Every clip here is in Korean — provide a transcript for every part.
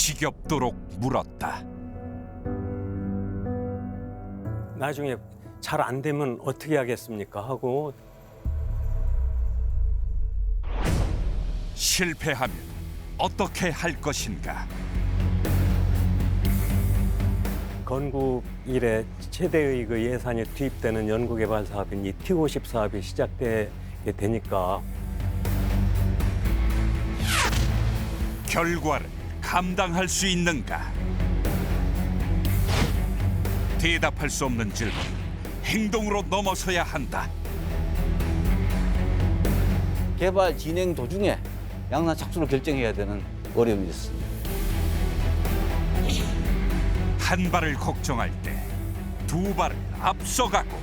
지겹도록 물었다. 나중에 잘 안 되면 어떻게 하겠습니까 하고 실패하면 어떻게 할 것인가? 건국 이래 최대의 그 예산이 투입되는 연구개발 사업인 이 T50 사업이 시작되게 되니까 결과를 감당할 수 있는가? 대답할 수 없는 질문, 행동으로 넘어서야 한다. 개발 진행 도중에 양산 착수를 결정해야 되는 어려움이 있습니다. 한 발을 걱정할 때 두 발을 앞서가고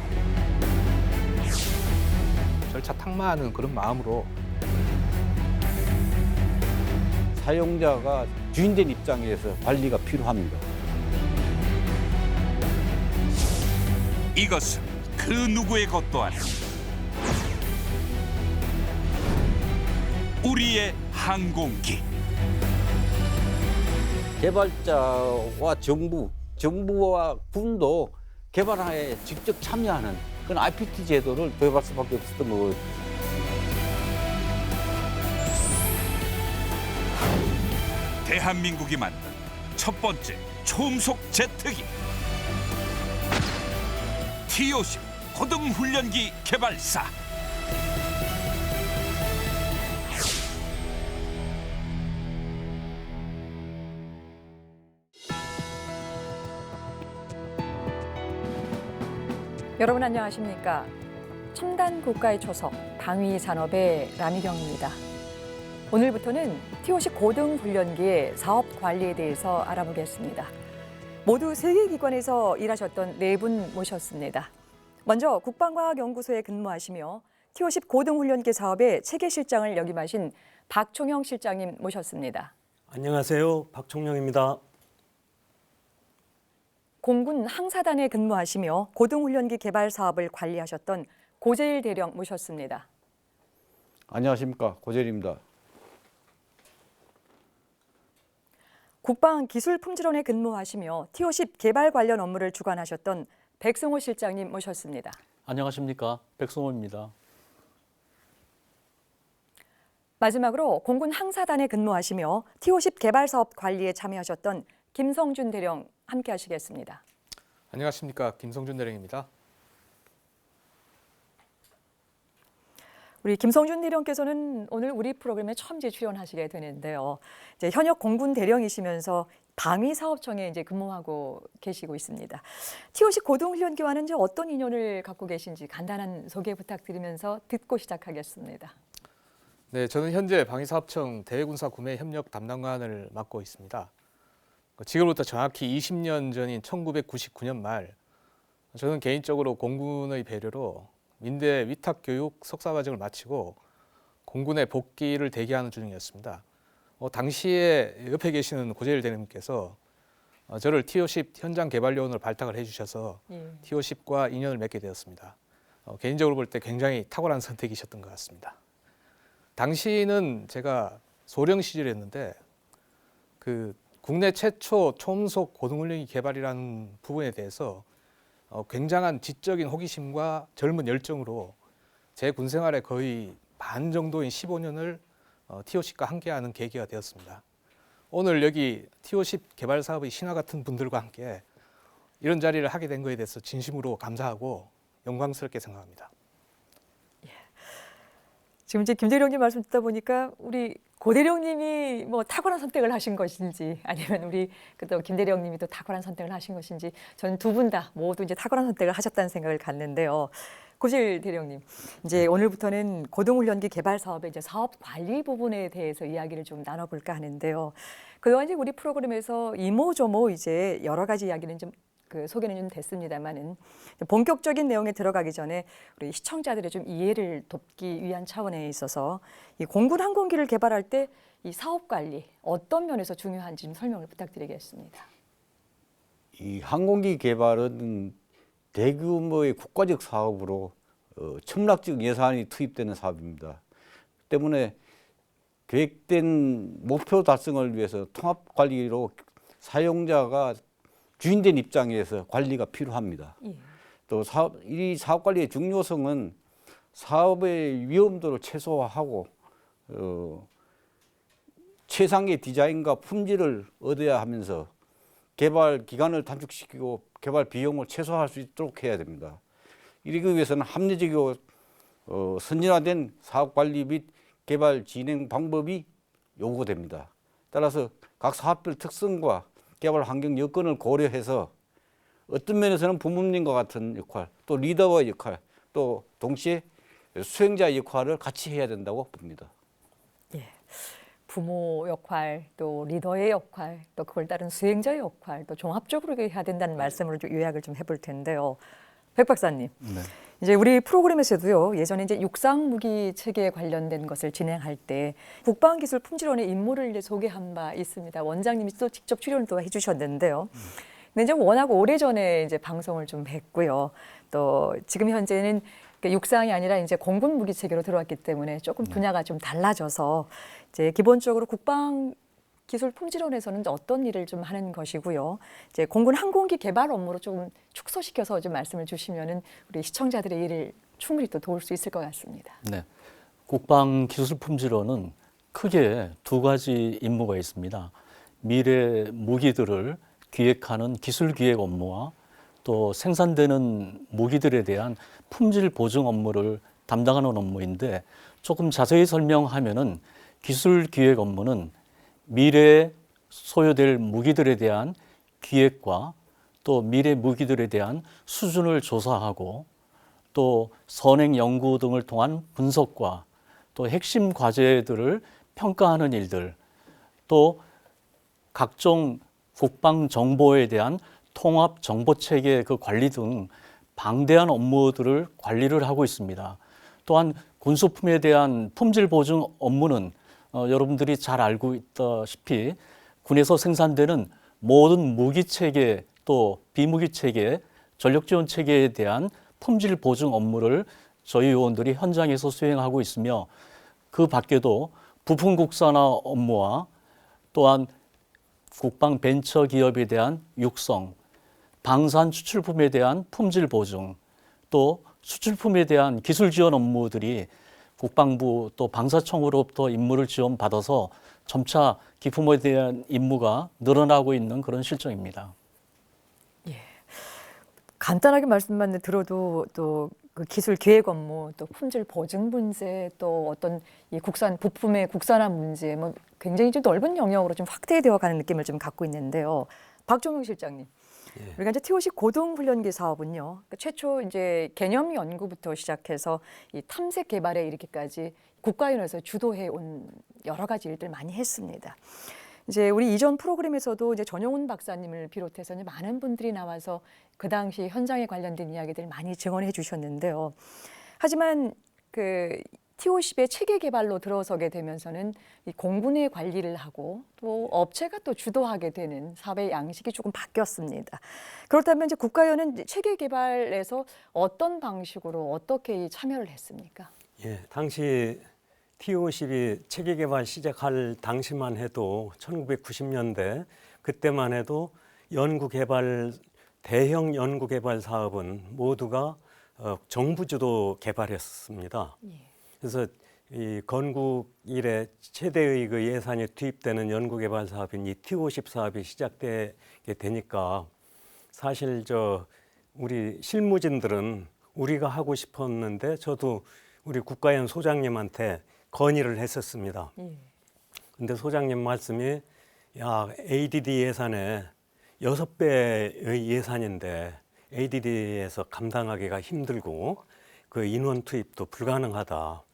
절차 탁마하는 그런 마음으로 사용자가 주인된 입장에서 관리가 필요합니다. 이것은 그 누구의 것도 아닌 우리의 항공기. 개발자와 정부와 군도 개발에 직접 참여하는 그런 IPT 제도를 도입할 수밖에 없었던 거고. 대한민국이 만든 첫 번째 초음속 제트기 T50 고등훈련기 개발사. 여러분 안녕하십니까? 첨단 국가의 초석, 방위 산업의 라미경입니다. 오늘부터는 T50 고등훈련기의 사업 관리에 대해서 알아보겠습니다. 모두 3개 기관에서 일하셨던 4분 모셨습니다. 먼저 국방과학연구소에 근무하시며 T50 고등훈련기 사업의 체계실장을 역임하신 박총영 실장님 모셨습니다. 안녕하세요. 박총영입니다. 공군 항사단에 근무하시며 고등훈련기 개발 사업을 관리하셨던 고재일 대령 모셨습니다. 안녕하십니까, 고재일입니다. 국방기술품질원에 근무하시며 T50 개발 관련 업무를 주관하셨던 백승호 실장님 모셨습니다. 안녕하십니까, 백승호입니다. 마지막으로 공군 항사단에 근무하시며 T50 개발 사업 관리에 참여하셨던 김성준 대령 함께 하시겠습니다. 안녕하십니까, 김성준 대령입니다. 우리 김성준 대령께서는 오늘 우리 프로그램에 처음 출연하시게 되는데요. 이제 현역 공군 대령이시면서 방위사업청에 이제 근무하고 계시고 있습니다. T50 고등훈련기와는 이제 어떤 인연을 갖고 계신지 간단한 소개 부탁드리면서 듣고 시작하겠습니다. 네, 저는 현재 방위사업청 대외군사 구매 협력 담당관을 맡고 있습니다. 지금부터 정확히 20년 전인 1999년 말, 저는 개인적으로 공군의 배려로 민대 위탁교육 석사과정을 마치고 공군에 복귀를 대기하는 중이었습니다. 당시에 옆에 계시는 고재일 대령님께서 저를 T50 현장 개발요원으로 발탁을 해주셔서 T50과 인연을 맺게 되었습니다. 개인적으로 볼 때 굉장히 탁월한 선택이셨던 것 같습니다. 당시는 제가 소령 시절이었는데 그 국내 최초 초음속 고등훈련기 개발이라는 부분에 대해서 굉장한 지적인 호기심과 젊은 열정으로 제 군생활의 거의 반 정도인 15년을 T50과 함께하는 계기가 되었습니다. 오늘 여기 T50 개발 사업의 신화 같은 분들과 함께 이런 자리를 하게 된 것에 대해서 진심으로 감사하고 영광스럽게 생각합니다. 지금 이제 김 대령님 말씀 듣다 보니까 우리 고 대령님이 뭐 탁월한 선택을 하신 것인지 아니면 우리 또 김 대령님이 또 탁월한 선택을 하신 것인지 저는 두 분 다 모두 이제 탁월한 선택을 하셨다는 생각을 갖는데요. 고재일 대령님, 이제 오늘부터는 고등훈련기 개발 사업의 이제 사업 관리 부분에 대해서 이야기를 좀 나눠볼까 하는데요. 그동안 이제 우리 프로그램에서 이모저모 이제 여러 가지 이야기는 좀 소개는 좀 됐습니다만은 본격적인 내용에 들어가기 전에 우리 시청자들의 좀 이해를 돕기 위한 차원에 있어서 이 공군 항공기를 개발할 때 이 사업 관리 어떤 면에서 중요한지 좀 설명을 부탁드리겠습니다. 이 항공기 개발은 대규모의 국가적 사업으로 첨락적 예산이 투입되는 사업입니다. 때문에 계획된 목표 달성을 위해서 통합 관리로 사용자가 주인된 입장에서 관리가 필요합니다. 예. 또 이 사업 관리의 중요성은 사업의 위험도를 최소화하고 최상의 디자인과 품질을 얻어야 하면서 개발 기간을 단축시키고 개발 비용을 최소화할 수 있도록 해야 됩니다. 이러기 위해서는 합리적이고 선진화된 사업 관리 및 개발 진행 방법이 요구됩니다. 따라서 각 사업별 특성과 개발 환경 여건을 고려해서 어떤 면에서는 부모님과 같은 역할, 또 리더의 역할, 또 동시에 수행자의 역할을 같이 해야 된다고 봅니다. 예. 부모 역할, 또 리더의 역할, 또 그걸 따른 수행자의 역할, 또 종합적으로 해야 된다는 말씀으로 좀 요약을 좀 해볼 텐데요. 백 박사님, 네. 이제 우리 프로그램에서도요, 예전에 이제 육상 무기 체계에 관련된 것을 진행할 때 국방기술품질원의 임무를 이제 소개한 바 있습니다. 원장님이 또 직접 출연을 또 해주셨는데요. 근데 이제 워낙 오래전에 이제 방송을 좀 했고요. 또 지금 현재는 육상이 아니라 이제 공군 무기 체계로 들어왔기 때문에 조금 분야가 좀 달라져서 이제 기본적으로 국방기술품질원에서는 어떤 일을 좀 하는 것이고요. 이제 공군 항공기 개발 업무로 좀 축소시켜서 좀 말씀을 주시면은 우리 시청자들의 일을 충분히 또 도울 수 있을 것 같습니다. 네. 국방기술품질원은 크게 두 가지 임무가 있습니다. 미래 무기들을 기획하는 기술기획 업무와 또 생산되는 무기들에 대한 품질 보증 업무를 담당하는 업무인데, 조금 자세히 설명하면은 기술기획 업무는 미래에 소요될 무기들에 대한 기획과 또 미래 무기들에 대한 수준을 조사하고 또 선행 연구 등을 통한 분석과 또 핵심 과제들을 평가하는 일들, 또 각종 국방 정보에 대한 통합 정보 체계 그 관리 등 방대한 업무들을 관리를 하고 있습니다. 또한 군수품에 대한 품질 보증 업무는 여러분들이 잘 알고 있다시피 군에서 생산되는 모든 무기 체계 또 비무기 체계, 전력 지원 체계에 대한 품질 보증 업무를 저희 요원들이 현장에서 수행하고 있으며, 그 밖에도 부품 국산화 업무와 또한 국방 벤처 기업에 대한 육성, 방산 수출품에 대한 품질 보증, 또 수출품에 대한 기술 지원 업무들이 국방부 또 방사청으로부터 임무를 지원받아서 점차 기품에 대한 임무가 늘어나고 있는 그런 실정입니다. 간단하게 말씀만 들어도 또 그 기술 기획 업무, 또 품질 보증 문제, 또 어떤 이 국산 부품의 국산화 문제, 뭐 굉장히 좀 넓은 영역으로 좀 확대되어 가는 느낌을 좀 갖고 있는데요. 박종용 실장님, 우리가 이제 TOC 고등훈련기 사업은요, 최초 이제 개념 연구부터 시작해서 이 탐색 개발에 이르기까지 국가위원회에서 주도해 온 여러 가지 일들 많이 했습니다. 이제 우리 이전 프로그램에서도 이제 전용훈 박사님을 비롯해서 이제 많은 분들이 나와서 그 당시 현장에 관련된 이야기들 많이 증언해 주셨는데요. 하지만 그 TOC의 체계 개발로 들어서게 되면서는 이 공군의 관리를 하고 또 업체가 또 주도하게 되는 사업의 양식이 조금 바뀌었습니다. 그렇다면 이제 국가위원회는 체계 개발에서 어떤 방식으로 어떻게 참여를 했습니까? 예, 당시 TOC이 체계 개발 시작할 당시만 해도 1990년대 그때만 해도 연구 개발 대형 연구 개발 사업은 모두가 정부 주도 개발했습니다. 그래서 이 건국 이래 최대의 그 예산이 투입되는 연구 개발 사업인 이 T50 사업이 시작되게 되니까 사실 우리 실무진들은 우리가 하고 싶었는데 저도 우리 국가위원 소장님한테 건의를 했었습니다. 근데 소장님 말씀이 야, ADD 예산에 6배의 예산인데 ADD에서 감당하기가 힘들고 그 인원 투입도 불가능하다.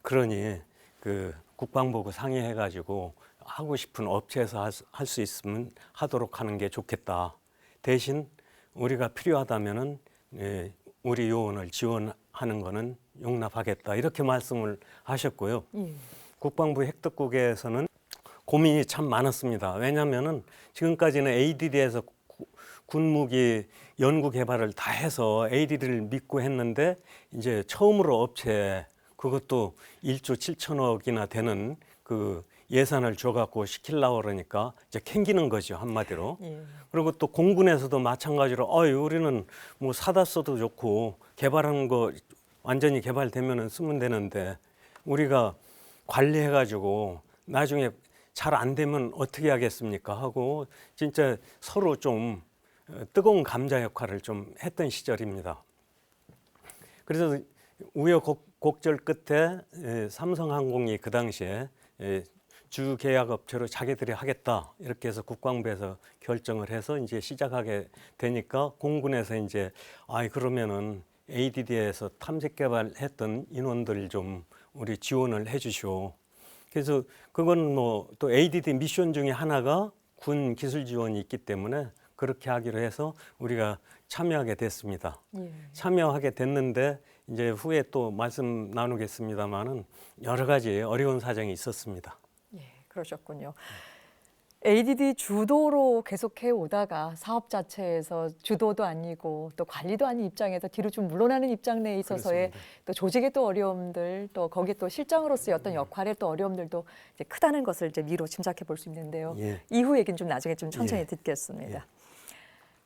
그러니 그 국방부하고 상의해가지고 하고 싶은 업체에서 할 수 있으면 하도록 하는 게 좋겠다. 대신 우리가 필요하다면은 우리 요원을 지원하는 거는 용납하겠다. 이렇게 말씀을 하셨고요. 국방부 획득국에서는 고민이 참 많았습니다. 왜냐하면은 지금까지는 ADD에서 군무기 연구 개발을 다 해서 ADD를 믿고 했는데 이제 처음으로 업체 그것도 1조 7천억이나 되는 그 예산을 줘갖고 시키려고 그러니까 이제 캥기는 거죠, 한마디로. 예. 그리고 또 공군에서도 마찬가지로 우리는 뭐 사다 써도 좋고 개발하는 거 완전히 개발되면은 쓰면 되는데 우리가 관리해가지고 나중에 잘 안 되면 어떻게 하겠습니까 하고 진짜 서로 좀 뜨거운 감자 역할을 좀 했던 시절입니다. 그래서 우여곡절 끝에 삼성항공이 그 당시에 주 계약 업체로 자기들이 하겠다 이렇게 해서 국방부에서 결정을 해서 이제 시작하게 되니까 공군에서 이제 그러면은 ADD에서 탐색 개발했던 인원들 좀 우리 지원을 해주시오. 그래서 그건 뭐 또 ADD 미션 중에 하나가 군 기술 지원이 있기 때문에 그렇게 하기로 해서 우리가 참여하게 됐습니다. 예. 참여하게 됐는데 이제 후에 또 말씀 나누겠습니다만은 여러 가지 어려운 사정이 있었습니다. 예, 그러셨군요. ADD 주도로 계속해 오다가 사업 자체에서 주도도 아니고 또 관리도 아닌 입장에서 뒤로 좀 물러나는 입장 내에 있어서의 그렇습니다. 또 조직의 또 어려움들, 또 거기에 또 실장으로서의 어떤 역할의 또 어려움들도 이제 크다는 것을 이제 미로 짐작해 볼 수 있는데요. 예. 이후 얘기는 좀 나중에 좀 천천히 예. 듣겠습니다. 예.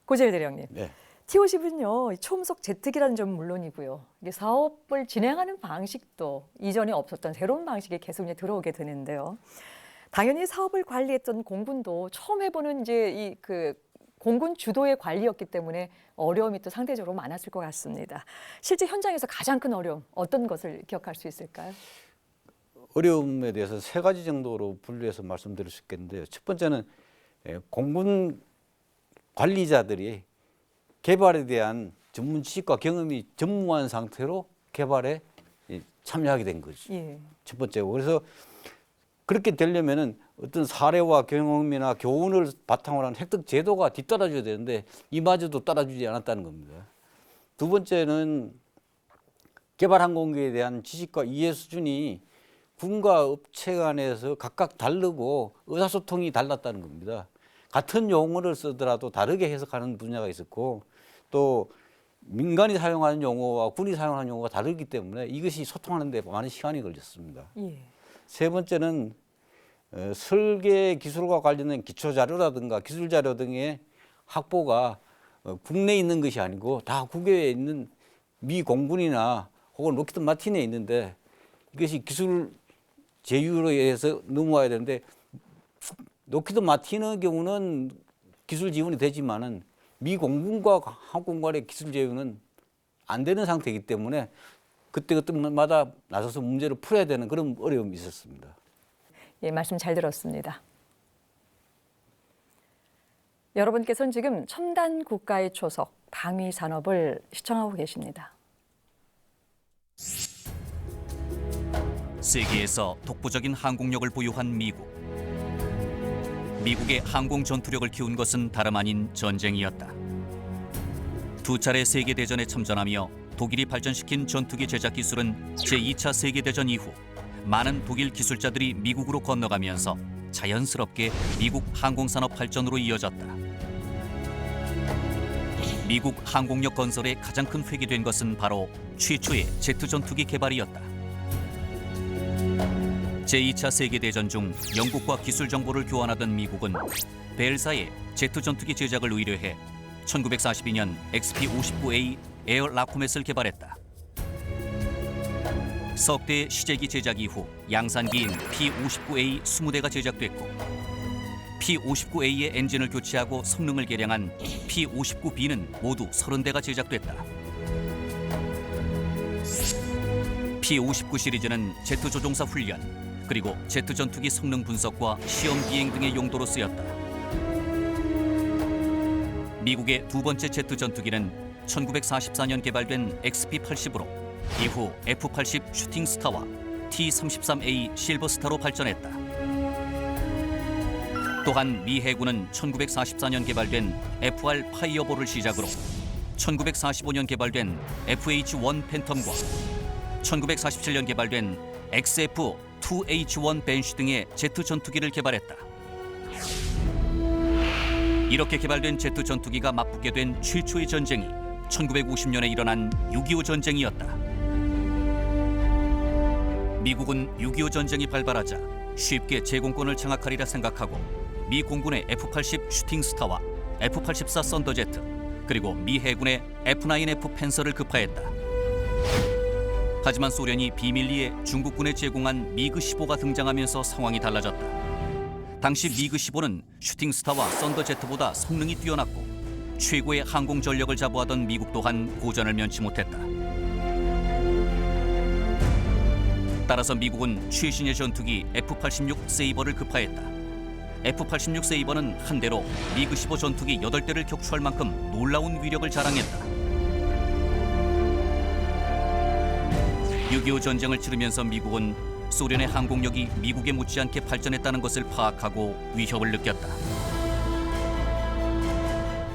고재일 대령님. 네. T-50은요, 초음속 제트기라는 점은 물론이고요. 이게 사업을 진행하는 방식도 이전에 없었던 새로운 방식이 계속 이제 들어오게 되는데요. 당연히 사업을 관리했던 공군도 처음 해보는 이제 이 그 공군 주도의 관리였기 때문에 어려움이 또 상대적으로 많았을 것 같습니다. 실제 현장에서 가장 큰 어려움 어떤 것을 기억할 수 있을까요? 어려움에 대해서 세 가지 정도로 분류해서 말씀드릴 수 있겠는데요. 첫 번째는 공군 관리자들이 개발에 대한 전문 지식과 경험이 전무한 상태로 개발에 참여하게 된 거죠. 예. 첫 번째고. 그래서 그렇게 되려면은 어떤 사례와 경험이나 교훈을 바탕으로 한 획득 제도가 뒤따라줘야 되는데 이마저도 따라주지 않았다는 겁니다. 두 번째는 개발 항공기에 대한 지식과 이해 수준이 군과 업체 간에서 각각 다르고 의사소통이 달랐다는 겁니다. 같은 용어를 쓰더라도 다르게 해석하는 분야가 있었고 또 민간이 사용하는 용어와 군이 사용하는 용어가 다르기 때문에 이것이 소통하는 데 많은 시간이 걸렸습니다. 예. 세 번째는 설계 기술과 관련된 기초 자료라든가 기술 자료 등의 확보가 국내에 있는 것이 아니고 다 국외에 있는 미 공군이나 혹은 록히드 마틴에 있는데 이것이 기술 제휴로 해서 넘어와야 되는데 록히드 마틴의 경우는 기술 지원이 되지만은 미 공군과 한국 간의 기술 제휴는 안 되는 상태이기 때문에 그때마다 나서서 문제를 풀어야 되는 그런 어려움이 있었습니다. 예, 말씀 잘 들었습니다. 여러분께서는 지금 첨단 국가의 초석, 방위 산업을 시청하고 계십니다. 세계에서 독보적인 항공력을 보유한 미국. 미국의 항공 전투력을 키운 것은 다름 아닌 전쟁이었다. 두 차례 세계대전에 참전하며 독일이 발전시킨 전투기 제작 기술은 제2차 세계대전 이후 많은 독일 기술자들이 미국으로 건너가면서 자연스럽게 미국 항공산업 발전으로 이어졌다. 미국 항공력 건설의 가장 큰 획이 된 것은 바로 최초의 제트 전투기 개발이었다. 제2차 세계대전 중 영국과 기술 정보를 교환하던 미국은 벨사의 제트 전투기 제작을 의뢰해 1942년 XP-59A 에어 라코멧을 개발했다. 석 대의 시제기 제작 이후 양산기인 P-59A 20대가 제작됐고 P-59A의 엔진을 교체하고 성능을 개량한 P-59B는 모두 30대가 제작됐다. P-59 시리즈는 제트 조종사 훈련, 그리고 제트 전투기 성능 분석과 시험 비행 등의 용도로 쓰였다. 미국의 두 번째 제트 전투기는 1944년 개발된 XP-80으로 이후 F-80 슈팅스타와 T-33A 실버스타로 발전했다. 또한 미 해군은 1944년 개발된 FR 파이어볼을 시작으로 1945년 개발된 FH-1 팬텀과 1947년 개발된 XF-2H-1 벤쉬 등의 제트 전투기를 개발했다. 이렇게 개발된 제트 전투기가 맞붙게 된 최초의 전쟁이 1950년에 일어난 6.25 전쟁이었다. 미국은 6.25 전쟁이 발발하자 쉽게 제공권을 장악하리라 생각하고 미 공군의 F-80 슈팅스타와 F-84 썬더제트 그리고 미 해군의 F-9F 팬서를 급파했다. 하지만 소련이 비밀리에 중국군에 제공한 미그-15가 등장하면서 상황이 달라졌다. 당시 미그-15는 슈팅스타와 썬더제트보다 성능이 뛰어났고 최고의 항공 전력을 자부하던 미국 또한 고전을 면치 못했다. 따라서 미국은 최신의 전투기 F-86 세이버를 급파했다. F-86 세이버는 한 대로 미그-15 전투기 8대를 격추할 만큼 놀라운 위력을 자랑했다. 6.25 전쟁을 치르면서 미국은 소련의 항공력이 미국에 못지않게 발전했다는 것을 파악하고 위협을 느꼈다.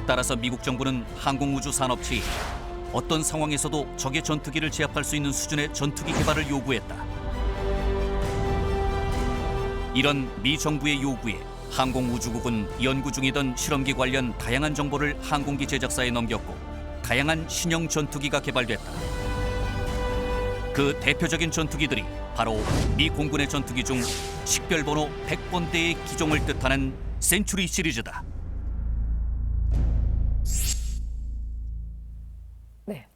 따라서 미국 정부는 항공우주 산업체에 어떤 상황에서도 적의 전투기를 제압할 수 있는 수준의 전투기 개발을 요구했다. 이런 미 정부의 요구에 항공우주국은 연구 중이던 실험기 관련 다양한 정보를 항공기 제작사에 넘겼고 다양한 신형 전투기가 개발됐다. 그 대표적인 전투기들이 바로 미 공군의 전투기 중 식별번호 100번대의 기종을 뜻하는 센츄리 시리즈다. 네,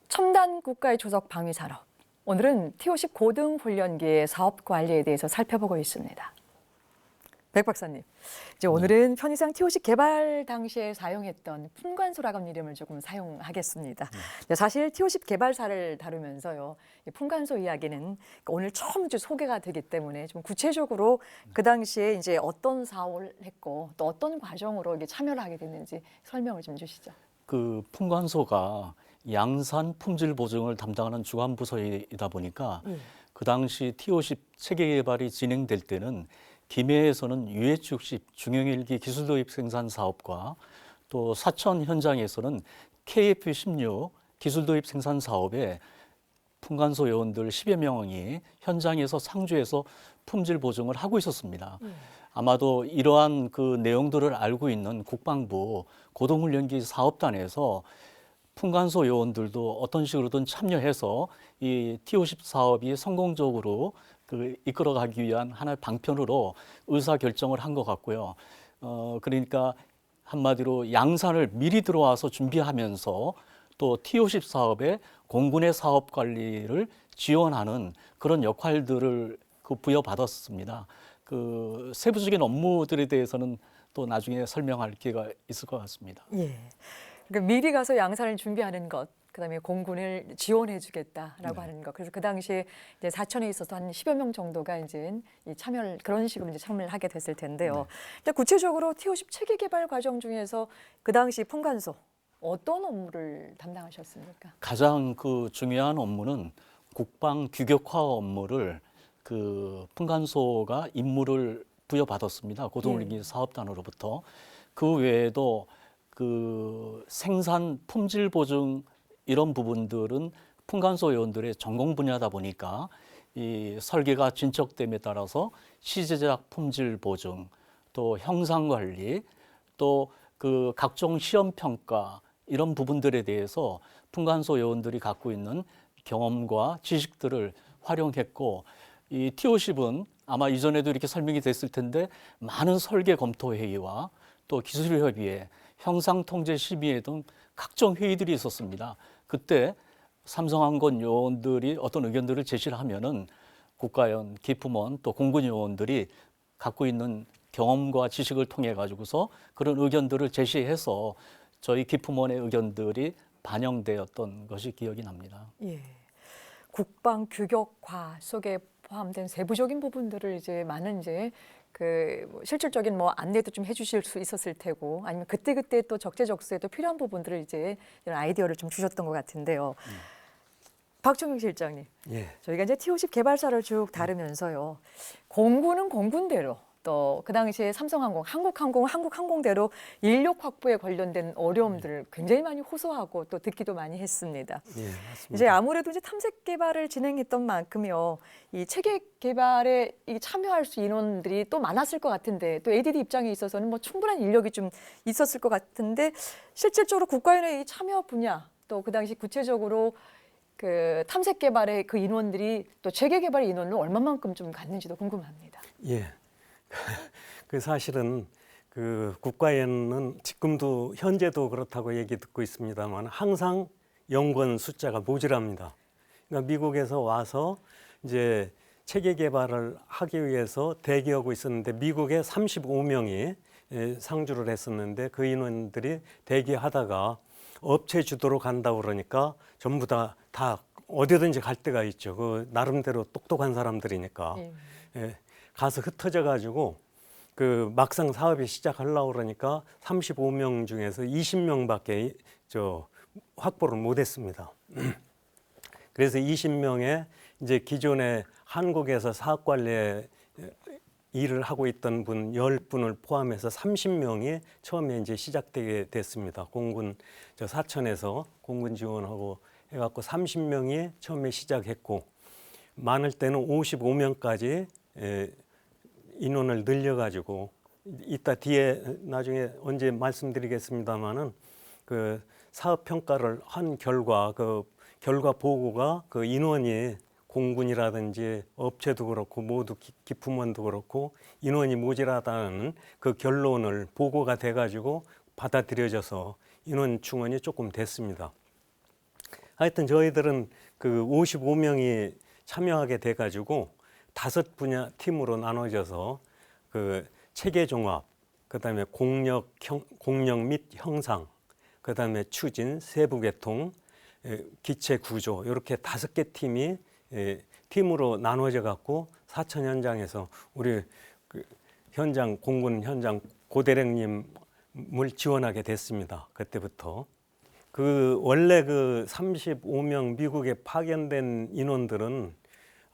첨단 국가의 조적 방위 산업. 오늘은 T-50 고등 훈련기의 사업 관리에 대해서 살펴보고 있습니다. 백 박사님, 이제 오늘은 편의상 T-50 개발 당시에 사용했던 풍관소라고 하는 이름을 조금 사용하겠습니다. 사실 T-50 개발사를 다루면서요, 이 풍관소 이야기는 오늘 처음 소개가 되기 때문에 좀 구체적으로 그 당시에 이제 어떤 사업을 했고 또 어떤 과정으로 이게 참여를 하게 됐는지 설명을 좀 주시죠. 그 풍관소가 양산 품질 보증을 담당하는 주관 부서이다 보니까 그 당시 T-50 체계 개발이 진행될 때는 김해에서는 UH-60 중형헬기 기술 도입 생산 사업과 또 사천 현장에서는 KF-16 기술 도입 생산 사업에 풍관소 요원들 10여 명이 현장에서 상주해서 품질 보증을 하고 있었습니다. 아마도 이러한 그 내용들을 알고 있는 국방부 고등훈련기 사업단에서 풍관소 요원들도 어떤 식으로든 참여해서 이 T-50 사업이 성공적으로 이끌어가기 위한 하나의 방편으로 의사결정을 한 것 같고요. 그러니까 한마디로 양산을 미리 들어와서 준비하면서 또 T-50 사업에 공군의 사업 관리를 지원하는 그런 역할들을 부여받았습니다. 그 세부적인 업무들에 대해서는 또 나중에 설명할 기회가 있을 것 같습니다. 예. 그러니까 미리 가서 양산을 준비하는 것, 그다음에 공군을 지원해주겠다라고 하는 것. 그래서 그 당시에 이제 사천에 있어서 한 10여 명 정도가 이제 이 참여를 그런 식으로 이제 참여를 하게 됐을 텐데요. 일단 구체적으로 T-50 체계 개발 과정 중에서 그 당시 풍관소 어떤 업무를 담당하셨습니까? 가장 그 중요한 업무는 국방 규격화 업무를 그 풍관소가 임무를 부여받았습니다. 고등훈련기 사업단으로부터. 그 외에도 그 생산 품질 보증 이런 부분들은 풍관소 요원들의 전공 분야다 보니까 이 설계가 진척됨에 따라서 시제작 품질 보증, 또 형상 관리, 또 그 각종 시험 평가 이런 부분들에 대해서 풍관소 요원들이 갖고 있는 경험과 지식들을 활용했고, 이 T-50은 아마 이전에도 이렇게 설명이 됐을 텐데 많은 설계 검토 회의와 또 기술협의회, 형상통제심의회 등 각종 회의들이 있었습니다. 그때 삼성항공 요원들이 어떤 의견들을 제시를 하면은 국가연, 기품원 또 공군 요원들이 갖고 있는 경험과 지식을 통해 가지고서 그런 의견들을 제시해서 저희 기품원의 의견들이 반영되었던 것이 기억이 납니다. 예. 국방 규격화 속에 포함된 세부적인 부분들을 이제 많은 이제 뭐 실질적인 뭐 안내도 좀 해주실 수 있었을 테고 아니면 그때 또 적재적소에 또 필요한 부분들을 이제 이런 아이디어를 좀 주셨던 것 같은데요. 박종영 실장님, 저희가 이제 T-50 개발사를 쭉 다루면서요, 공군은 공군대로 또 그 당시에 삼성항공, 한국항공대로 인력 확보에 관련된 어려움들을 굉장히 많이 호소하고 또 듣기도 많이 했습니다. 예, 맞습니다. 이제 아무래도 이제 탐색 개발을 진행했던 만큼요, 이 체계 개발에 참여할 수 인원들이 또 많았을 것 같은데 또 ADD 입장에 있어서는 뭐 충분한 인력이 좀 있었을 것 같은데 실질적으로 국가연의 이 참여 분야 또 그 당시 구체적으로 그 탐색 개발의 그 인원들이 또 체계 개발의 인원을 얼마만큼 좀 갖는지도 궁금합니다. 예. 그 사실은 그 국가에는 지금도 현재도 그렇다고 얘기 듣고 있습니다만 항상 연구원 숫자가 모자랍니다. 그러니까 미국에서 와서 이제 체계 개발을 하기 위해서 대기하고 있었는데 미국에 35명이 상주를 했었는데 그 인원들이 대기하다가 업체 주도로 간다고 그러니까 전부 다 어디든지 갈 데가 있죠. 그 나름대로 똑똑한 사람들이니까. 예, 가서 흩어져 가지고 그 막상 사업이 시작하려고 그러니까 35명 중에서 20명밖에 확보를 못했습니다. 그래서 20명의 이제 기존에 한국에서 사업 관리에 일을 하고 있던 분 10분을 포함해서 30명이 처음에 이제 시작되게 됐습니다. 공군 사천에서 공군 지원하고 해갖고 30명이 처음에 시작했고 많을 때는 55명까지 인원을 늘려가지고 이따 뒤에 나중에 언제 말씀드리겠습니다만은 그 사업 평가를 한 결과 그 결과 보고가 그 인원이 공군이라든지 업체도 그렇고 모두 기품원도 그렇고 인원이 모자라다는 그 결론을 보고가 돼가지고 받아들여져서 인원 충원이 조금 됐습니다. 하여튼 저희들은 그 55명이 참여하게 돼가지고 5분야 팀으로 나눠져서 그 체계 종합, 그다음에 공력 및 형상, 그다음에 추진, 세부 개통, 기체 구조 이렇게 5개 팀이 팀으로 나눠져 갖고 사천 현장에서 우리 그 현장 공군 현장 고대령님을 지원하게 됐습니다. 그때부터 그 원래 그 35명 미국에 파견된 인원들은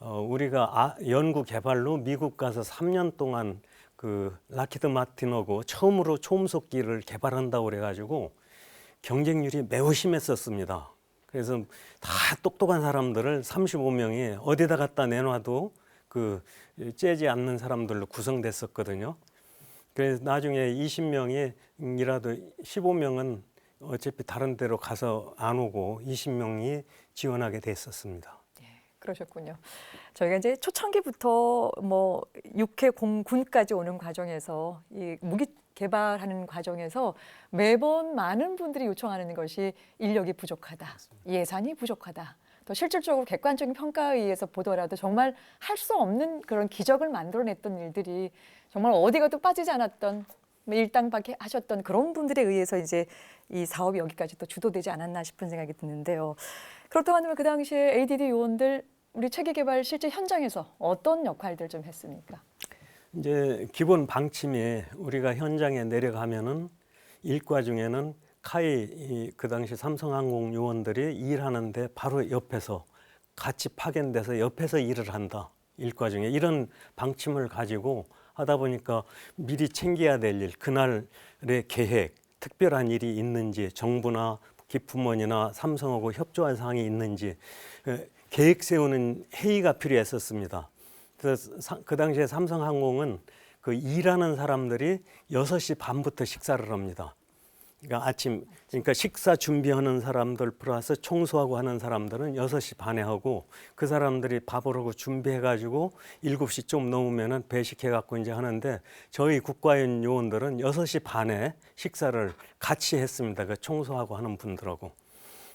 우리가 연구 개발로 미국 가서 3년 동안 그 락히드 마틴하고 처음으로 초음속기를 개발한다고 그래가지고 경쟁률이 매우 심했었습니다. 그래서 다 똑똑한 사람들을 35명이 어디다 갖다 내놔도 그 째지 않는 사람들로 구성됐었거든요. 그래서 나중에 20명이라도 15명은 어차피 다른 데로 가서 안 오고 20명이 지원하게 됐었습니다. 그러셨군요. 저희가 이제 초창기부터 뭐 육해 공군까지 오는 과정에서 이 무기 개발하는 과정에서 매번 많은 분들이 요청하는 것이 인력이 부족하다, 예산이 부족하다. 또 실질적으로 객관적인 평가에 의해서 보더라도 정말 할 수 없는 그런 기적을 만들어냈던 일들이 정말 어디 가도 빠지지 않았던 일당박해 하셨던 그런 분들에 의해서 이제 이 사업이 여기까지 또 주도되지 않았나 싶은 생각이 드는데요. 그렇다고 하면 그 당시에 ADD 요원들 우리 체계 개발 실제 현장에서 어떤 역할들 좀 했습니까? 이제 기본 방침이 우리가 현장에 내려가면은 일과 중에는 카이 그 당시 삼성항공 요원들이 일하는데 바로 옆에서 같이 파견돼서 옆에서 일을 한다. 일과 중에 이런 방침을 가지고 하다 보니까 미리 챙겨야 될 일, 그날의 계획, 특별한 일이 있는지 정부나 기품원이나 삼성하고 협조할 사항이 있는지 계획 세우는 회의가 필요했었습니다. 그래서 그 당시에 삼성항공은 그 일하는 사람들이 6시 반부터 식사를 합니다. 그러니까 그러니까 식사 준비하는 사람들 플러스 청소하고 하는 사람들은 6시 반에 하고 그 사람들이 밥을 하고 준비해가지고 7시 좀 넘으면은 배식해갖고 이제 하는데 저희 국가연 요원들은 6시 반에 식사를 같이 했습니다. 그 청소하고 하는 분들하고.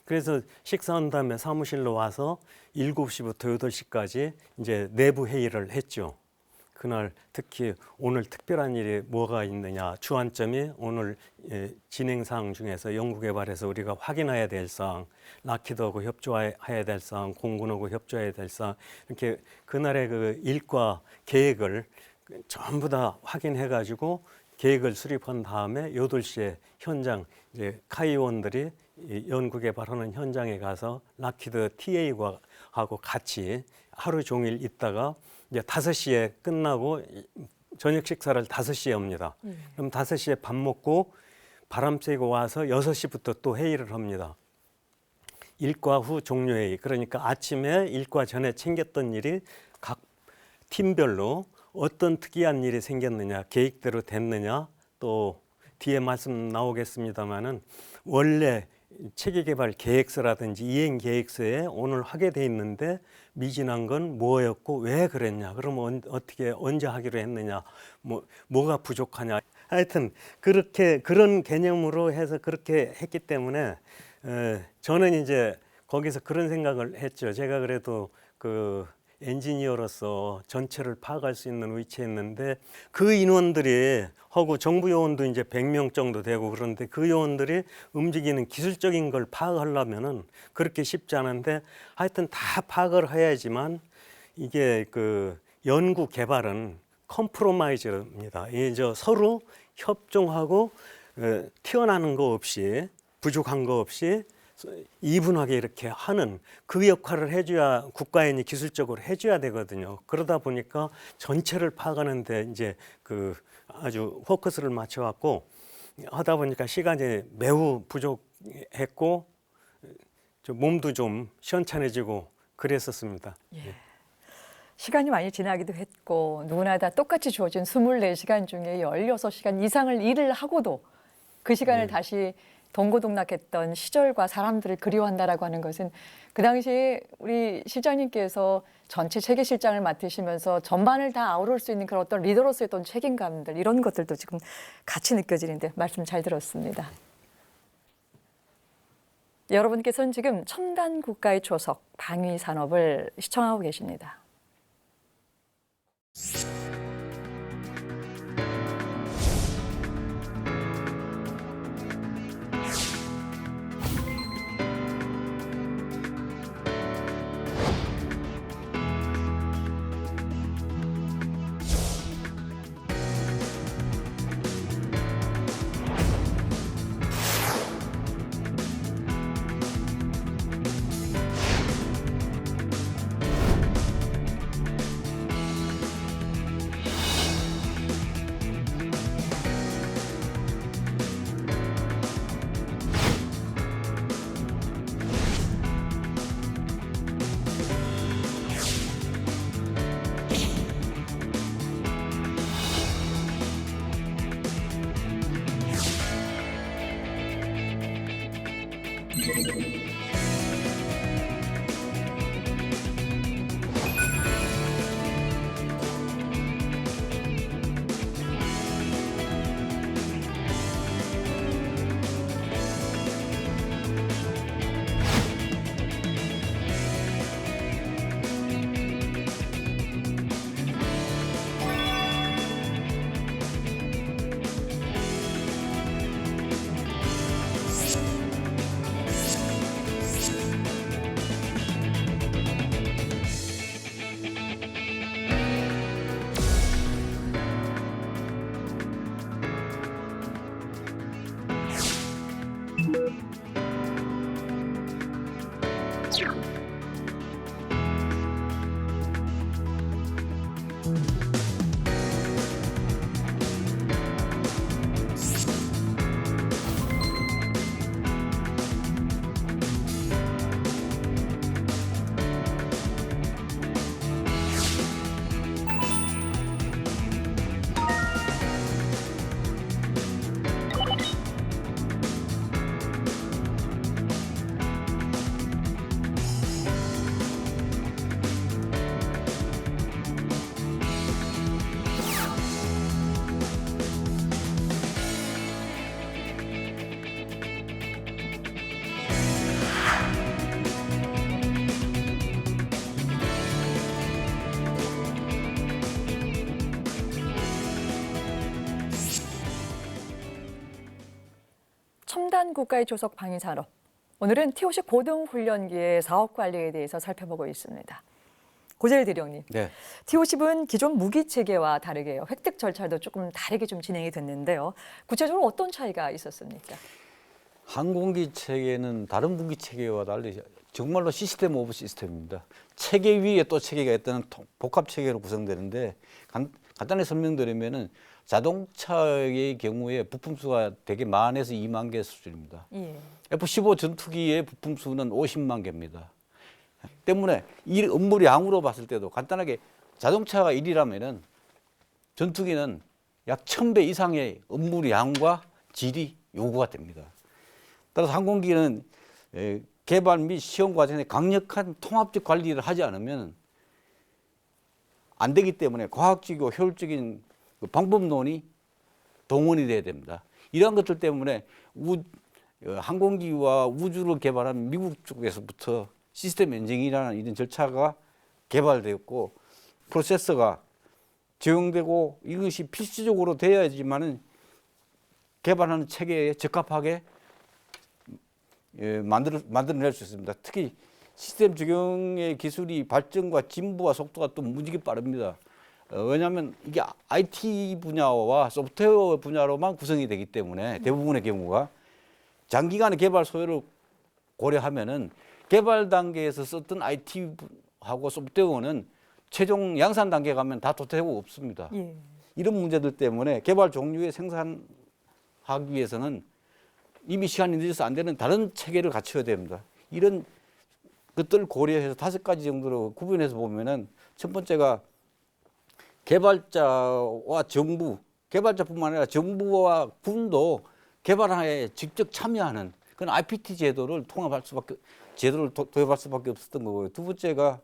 그래서 식사한 다음에 사무실로 와서 7시부터 8시까지 이제 내부 회의를 했죠. 그날 특히 오늘 특별한 일이 뭐가 있느냐, 주안점이 오늘 진행 사항 중에서 연구개발에서 우리가 확인해야 될 사항, 락히드하고 협조해야 될 사항, 공군하고 협조해야 될 사항, 이렇게 그날의 그 일과 계획을 전부 다 확인해가지고 계획을 수립한 다음에 8시에 현장 이제 카이원들이 연구개발하는 현장에 가서 락히드 TA하고 같이 하루 종일 있다가 이제 5시에 끝나고 저녁 식사를 5시에 합니다. 그럼 5시에 밥 먹고 바람 쐬고 와서 6시부터 또 회의를 합니다. 일과 후 종료회의. 그러니까 아침에 일과 전에 챙겼던 일이 각 팀별로 어떤 특이한 일이 생겼느냐, 계획대로 됐느냐, 또 뒤에 말씀 나오겠습니다마는 원래 체계 개발 계획서라든지 이행 계획서에 오늘 하게 돼 있는데 미진한 건 뭐였고 왜 그랬냐? 그러면 어떻게 언제 하기로 했느냐? 뭐가 부족하냐? 하여튼 그렇게 그런 개념으로 해서 그렇게 했기 때문에 저는 이제 거기서 그런 생각을 했죠. 제가 그래도 그 엔지니어로서 전체를 파악할 수 있는 위치에 있는데 그 인원들이 하고 정부 요원도 이제 100명 정도 되고 그런데 그 요원들이 움직이는 기술적인 걸 파악하려면은 그렇게 쉽지 않은데 하여튼 다 파악을 해야지만 이게 그 연구 개발은 컴프로마이즈입니다. 이제 서로 협종하고 튀어나오는 거 없이 부족한 거 없이 이분하게 이렇게 하는 그 역할을 해줘야 국가인이 기술적으로 해줘야 되거든요. 그러다 보니까 전체를 파악하는데 이제 그 아주 포커스를 맞춰갖고 하다 보니까 시간이 매우 부족했고 몸도 좀 시원찮아지고 그랬었습니다. 예. 시간이 많이 지나기도 했고 누구나 다 똑같이 주어진 24시간 중에 16시간 이상을 일을 하고도 그 시간을 다시 동고동락했던 시절과 사람들을 그리워한다라고 하는 것은 그 당시에 우리 실장님께서 전체 체계 실장을 맡으시면서 전반을 다 아우를 수 있는 그런 어떤 리더로서의 어떤 책임감들 이런 것들도 지금 같이 느껴지는데 말씀 잘 들었습니다. 여러분께서는 지금 첨단 국가의 초석 방위 산업을 시청하고 계십니다. 첨단 국가의 조석 방위 산업. 오늘은 T50 고등훈련기의 사업 관리에 대해서 살펴보고 있습니다. 고재일 대령님, 네. T50은 기존 무기 체계와 다르게 획득 절차도 조금 다르게 좀 진행이 됐는데요. 구체적으로 어떤 차이가 있었습니까? 항공기 체계는 다른 무기 체계와 달리 정말로 시스템 오브 시스템입니다. 체계 위에 또 체계가 있다는 복합 체계로 구성되는데 간단히 설명드리면은 자동차의 경우에 부품 수가 대개 10,000에서 20,000 개 수준입니다. 예. F-15 전투기의 부품 수는 50만 개입니다. 때문에 이 업무 양으로 봤을 때도 간단하게 자동차가 1이라면은 전투기는 약 1000배 이상의 업무 양과 질이 요구가 됩니다. 따라서 항공기는 개발 및 시험 과정에 강력한 통합적 관리를 하지 않으면 안 되기 때문에 과학적이고 효율적인 그 방법론이 동원이 돼야 됩니다. 이러한 것들 때문에 항공기와 우주를 개발한 미국 쪽에서부터 시스템 엔지니어라는 이런 절차가 개발되었고 프로세서가 적용되고 이것이 필수적으로 되어야지만은 개발하는 체계에 적합하게 만들어낼 수 있습니다. 특히 시스템 적용의 기술이 발전과 진보와 속도가 또 무지개 빠릅니다. 왜냐하면 이게 IT 분야와 소프트웨어 분야로만 구성이 되기 때문에 대부분의 경우가 장기간의 개발 소요를 고려하면은 개발 단계에서 썼던 IT하고 소프트웨어는 최종 양산 단계 가면 다 도태되고 없습니다. 예. 이런 문제들 때문에 개발 종류의 생산하기 위해서는 이미 시간이 늦어서 안 되는 다른 체계를 갖춰야 됩니다. 이런 것들을 고려해서 5가지 정도로 구분해서 보면은 첫 번째가 개발자와 정부, 개발자뿐만 아니라 정부와 군도 개발에 직접 참여하는 그런 IPT 제도를 도입할 수밖에 없었던 거고요. 두 번째가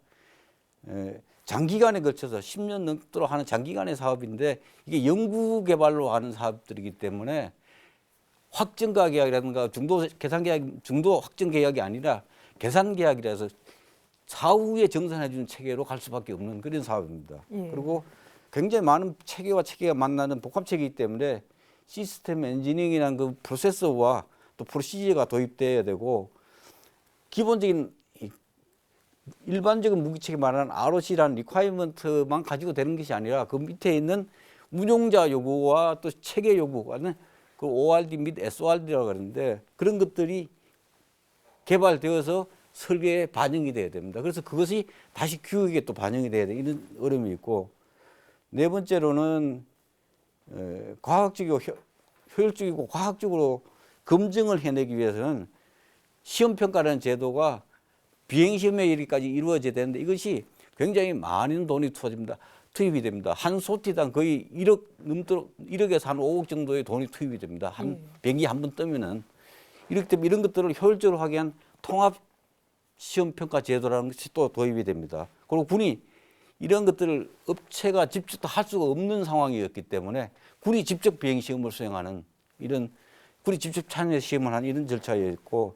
장기간에 걸쳐서 10년 넘도록 하는 장기간의 사업인데 이게 연구 개발로 하는 사업들이기 때문에 확정가 계약이라든가 중도 계산 계약, 중도 확정 계약이 아니라 계산 계약이라서 사후에 정산해 주는 체계로 갈 수밖에 없는 그런 사업입니다. 예. 그리고 굉장히 많은 체계와 체계가 만나는 복합체계이기 때문에 시스템 엔지니어링이라는 그 프로세서와 또 프로시저가 도입돼야 되고 기본적인 일반적인 무기체계 말하는 ROC라는 리콰이먼트만 가지고 되는 것이 아니라 그 밑에 있는 운용자 요구와 또 체계 요구와는 그 ORD 및 SORD라고 하는데 그런 것들이 개발되어서 설계에 반영이 돼야 됩니다. 그래서 그것이 다시 교육에 또 반영이 돼야 되는 이런 어려움이 있고 네 번째로는 과학적이고 효율적이고 과학적으로 검증을 해내기 위해서는 시험평가라는 제도가 비행시험에 이르기까지 이루어져야 되는데 이것이 굉장히 많은 돈이 투입이 됩니다. 한 소티당 거의 1억 넘도록 1억에서 한 5억 정도의 돈이 투입이 됩니다. 한 비행기 한 번 뜨면은 이렇기 때문에 이런 것들을 효율적으로 하기 위한 통합 시험평가 제도라는 것이 또 도입이 됩니다. 그리고 군이 이런 것들을 업체가 직접 할 수가 없는 상황이었기 때문에 군이 직접 비행시험을 수행하는 이런 군이 직접 참여 시험을 하는 이런 절차였고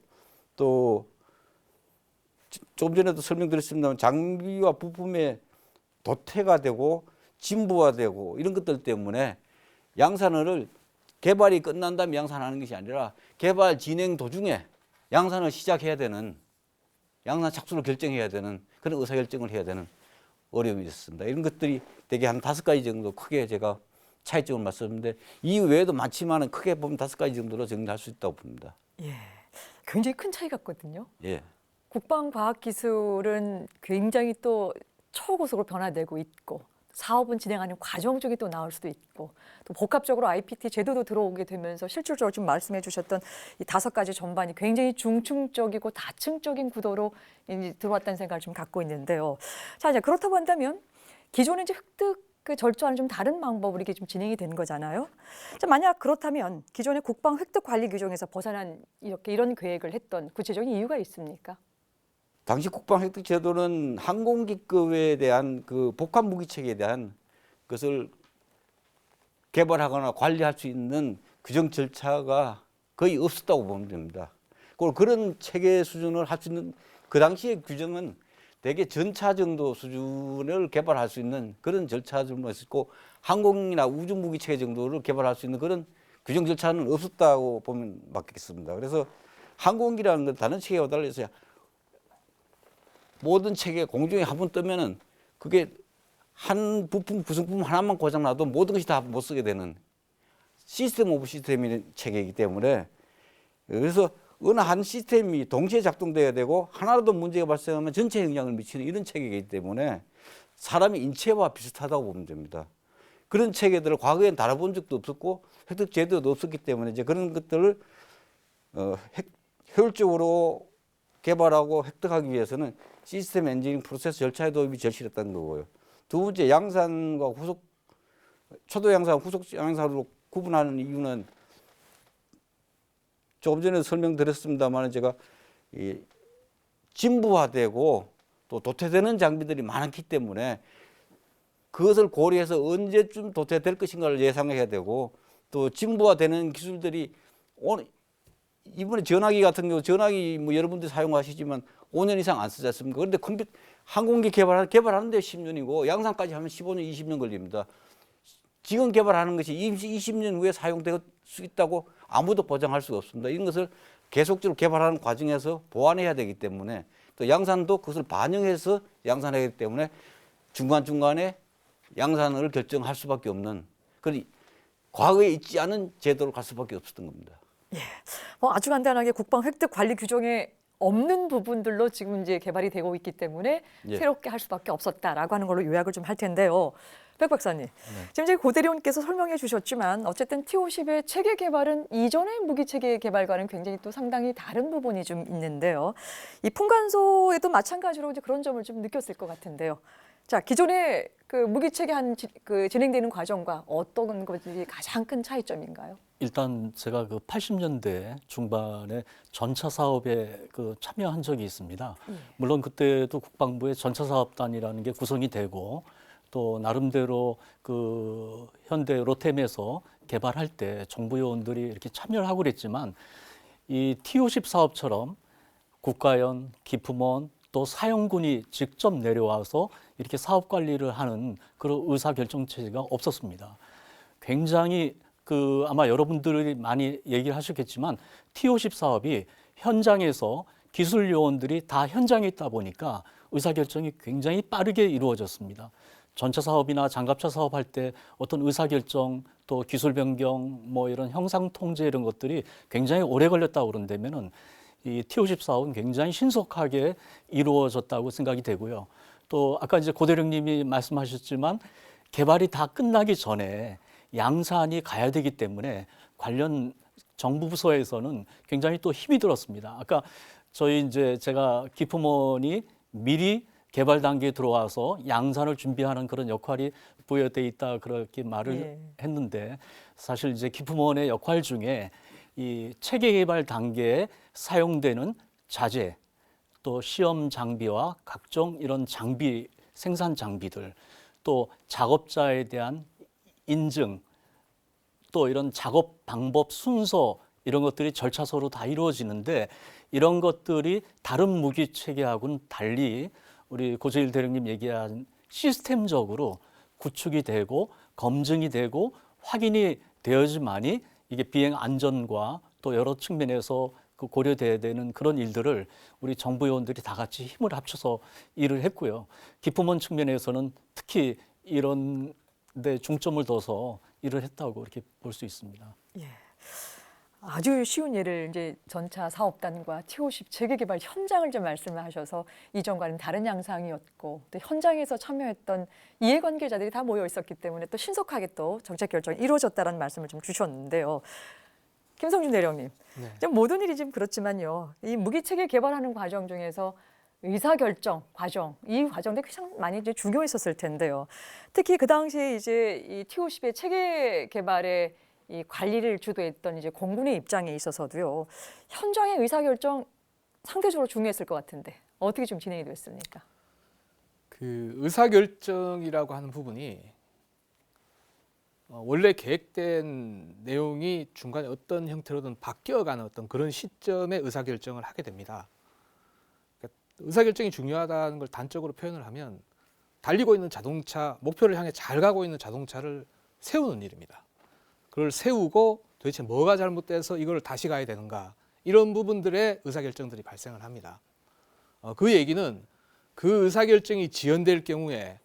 또 좀 전에도 설명드렸습니다만 장비와 부품의 도태가 되고 진부화되고 이런 것들 때문에 양산을 개발이 끝난 다음에 양산하는 것이 아니라 개발 진행 도중에 양산을 시작해야 되는 양산 착수를 결정해야 되는 그런 의사결정을 해야 되는 어려움이 있었습니다. 이런 것들이 대개 한 5가지 정도 크게 제가 차이점을 말씀드렸는데 이 외에도 많지만은 크게 보면 5가지 정도로 정리할 수 있다고 봅니다. 예. 굉장히 큰 차이 같거든요. 예. 국방과학기술은 굉장히 또 초고속으로 변화되고 있고 사업은 진행하는 과정 중에 또 나올 수도 있고 또 복합적으로 IPT 제도도 들어오게 되면서 실질적으로 지금 말씀해 주셨던 이 5가지 전반이 굉장히 중층적이고 다층적인 구도로 이제 들어왔다는 생각을 좀 갖고 있는데요. 자, 이제 그렇다고 한다면 기존에 이제 획득 그 절차와는 좀 다른 방법으로 이게 좀 진행이 된 거잖아요. 자, 만약 그렇다면 기존의 국방 획득 관리 규정에서 벗어난 이런 계획을 했던 구체적인 이유가 있습니까? 당시 국방 획득 제도는 항공기급에 대한 그 복합 무기 체계에 대한 것을 개발하거나 관리할 수 있는 규정 절차가 거의 없었다고 보면 됩니다. 그리고 그런 체계 수준을 할 수 있는 그 당시의 규정은 대개 전차 정도 수준을 개발할 수 있는 그런 절차들만 있었고 항공이나 우주 무기 체계 정도를 개발할 수 있는 그런 규정 절차는 없었다고 보면 맞겠습니다. 그래서 항공기라는 건 다른 체계와 달라서 모든 체계 공중에 한 번 뜨면은 그게 한 부품 구성품 하나만 고장 나도 모든 것이 다 못 쓰게 되는 시스템 오브 시스템의 체계이기 때문에 그래서 어느 한 시스템이 동시에 작동돼야 되고 하나라도 문제가 발생하면 전체에 영향을 미치는 이런 체계이기 때문에 사람의 인체와 비슷하다고 보면 됩니다. 그런 체계들을 과거엔 다뤄본 적도 없었고 획득 제도도 없었기 때문에 이제 그런 것들을 효율적으로 개발하고 획득하기 위해서는 시스템 엔지니어링 프로세스 절차의 도입이 절실했다는 거고요. 두 번째 양산과 초도 양산, 후속 양산으로 구분하는 이유는 조금 전에 설명드렸습니다만 제가 이 진부화되고 또 도태되는 장비들이 많기 때문에 그것을 고려해서 언제쯤 도태될 것인가를 예상해야 되고 또 진부화되는 기술들이 이번에 전화기 같은 경우 전화기 뭐 여러분들 사용하시지만 5년 이상 안 쓰지 않습니까? 그런데 항공기 개발하는데 10년이고 양산까지 하면 15년, 20년 걸립니다. 지금 개발하는 것이 20년 후에 사용될 수 있다고 아무도 보장할 수가 없습니다. 이런 것을 계속적으로 개발하는 과정에서 보완해야 되기 때문에 또 양산도 그것을 반영해서 양산하기 때문에 중간중간에 양산을 결정할 수밖에 없는 그런 과거에 있지 않은 제도로 갈 수밖에 없었던 겁니다. 뭐 아주 간단하게 국방 획득 관리 규정에 없는 부분들로 지금 이제 개발이 되고 있기 때문에 예. 새롭게 할 수밖에 없었다라고 하는 걸로 요약을 좀 할 텐데요. 백 박사님, 지금 이제 고 대령께서 설명해 주셨지만 어쨌든 T-50의 체계 개발은 이전의 무기 체계 개발과는 굉장히 또 상당히 다른 부분이 좀 있는데요. 이 풍간소에도 마찬가지로 이제 그런 점을 좀 느꼈을 것 같은데요. 자, 기존의 그 무기 체계 진행되는 과정과 어떤 것이 가장 큰 차이점인가요? 일단 제가 그 80년대 중반에 전차 사업에 그 참여한 적이 있습니다. 물론 그때도 국방부의 전차 사업단이라는 게 구성이 되고 또 나름대로 그 현대 로템에서 개발할 때 정부 요원들이 이렇게 참여를 하고 그랬지만 이 T-50 사업처럼 국가연, 기품원 또 사령군이 직접 내려와서 이렇게 사업 관리를 하는 그런 의사 결정 체제가 없었습니다. 굉장히 그 아마 여러분들이 많이 얘기를 하셨겠지만 T-50 사업이 현장에서 기술 요원들이 다 현장에 있다 보니까 의사 결정이 굉장히 빠르게 이루어졌습니다. 전차 사업이나 장갑차 사업할 때 어떤 의사 결정 또 기술 변경 뭐 이런 형상 통제 이런 것들이 굉장히 오래 걸렸다고 그런다면은 이 T-50 사업은 굉장히 신속하게 이루어졌다고 생각이 되고요. 또 아까 이제 고 대령님이 말씀하셨지만 개발이 다 끝나기 전에 양산이 가야 되기 때문에 관련 정부 부서에서는 굉장히 또 힘이 들었습니다. 아까 저희 이제 제가 기품원이 미리 개발 단계에 들어와서 양산을 준비하는 그런 역할이 부여돼 있다 그렇게 말을 했는데 사실 이제 기품원의 역할 중에 이 체계 개발 단계에 사용되는 자재 또 시험 장비와 각종 이런 장비 생산 장비들 또 작업자에 대한 인증 또 이런 작업 방법 순서 이런 것들이 절차서로 다 이루어지는데 이런 것들이 다른 무기 체계하고는 달리 우리 고재일 대령님 얘기한 시스템적으로 구축이 되고 검증이 되고 확인이 되어야지만이 이게 비행 안전과 또 여러 측면에서 그 고려돼야 되는 그런 일들을 우리 정부 요원들이 다 같이 힘을 합쳐서 일을 했고요. 기품원 측면에서는 특히 이런 데 중점을 둬서 일을 했다고 이렇게 볼 수 있습니다. 예. 아주 쉬운 예를 이제 전차 사업단과 T-50 체계 개발 현장을 좀 말씀을 하셔서 이전과는 다른 양상이었고 또 현장에서 참여했던 이해관계자들이 다 모여 있었기 때문에 또 신속하게 또 정책 결정이 이루어졌다는 말씀을 좀 주셨는데요. 김성준 대령님, 좀 모든 일이 좀 그렇지만요. 이 무기 체계 개발하는 과정 중에서 의사결정 과정, 이 과정도 가장 많이 이제 중요했었을 텐데요. 특히 그 당시에 이제 이 T-50의 체계 개발에 이 관리를 주도했던 이제 공군의 입장에 있어서도요. 현장의 의사결정 상대적으로 중요했을 것 같은데 어떻게 좀 진행이 됐습니까? 그 의사결정이라고 하는 부분이 원래 계획된 내용이 중간에 어떤 형태로든 바뀌어가는 어떤 그런 시점에 의사결정을 하게 됩니다. 그러니까 의사결정이 중요하다는 걸 단적으로 표현을 하면 달리고 있는 자동차, 목표를 향해 잘 가고 있는 자동차를 세우는 일입니다. 그걸 세우고 도대체 뭐가 잘못돼서 이걸 다시 가야 되는가 이런 부분들의 의사결정들이 발생을 합니다. 그 얘기는 그 의사결정이 지연될 경우에